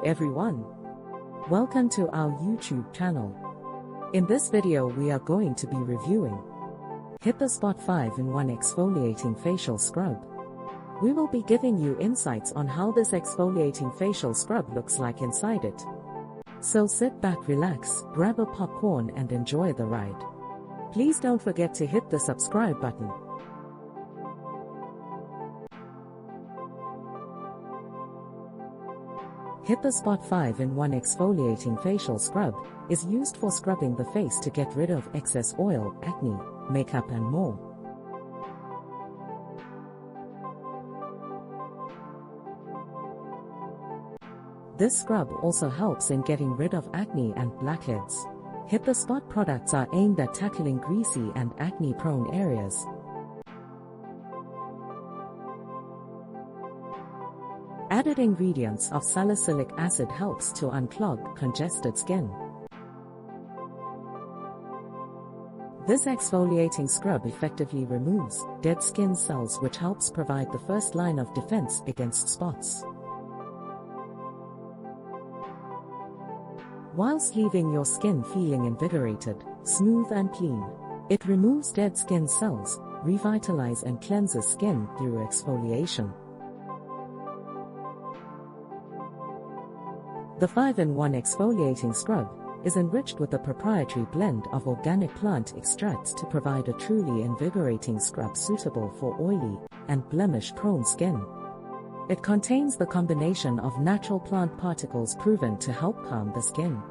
everyone. Welcome to our YouTube channel. In this video we are going to be reviewing HipaSpot 5-in-1 Exfoliating Facial Scrub. We will be giving you insights on how this exfoliating facial scrub looks like inside it. So sit back, relax, grab a popcorn and enjoy the ride. Please don't forget to hit the subscribe button. HipaSpot 5-in-1 Exfoliating Facial Scrub is used for scrubbing the face to get rid of excess oil, acne, makeup and more. This scrub also helps in getting rid of acne and blackheads. HipaSpot products are aimed at tackling greasy and acne-prone areas. Added ingredients of salicylic acid helps to unclog congested skin. This exfoliating scrub effectively removes dead skin cells, which helps provide the first line of defense against spots, whilst leaving your skin feeling invigorated, smooth and clean. It removes dead skin cells, revitalize and cleanses skin through exfoliation. The 5-in-1 exfoliating scrub is enriched with a proprietary blend of organic plant extracts to provide a truly invigorating scrub suitable for oily and blemish-prone skin. It contains the combination of natural plant particles proven to help calm the skin.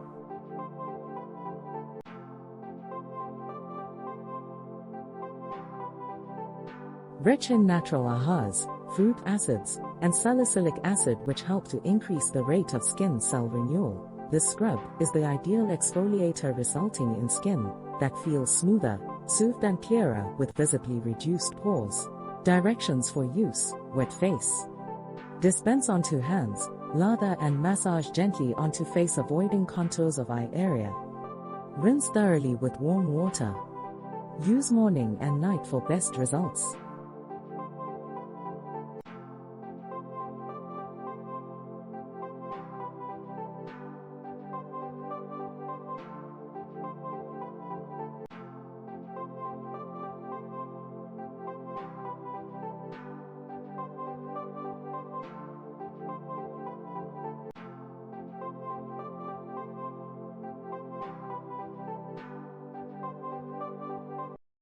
Rich in natural AHAs, fruit acids, and salicylic acid, which help to increase the rate of skin cell renewal, this scrub is the ideal exfoliator, resulting in skin that feels smoother, soothed and clearer with visibly reduced pores. Directions for use: wet face. Dispense onto hands, lather and massage gently onto face, avoiding contours of eye area. Rinse thoroughly with warm water. Use morning and night for best results.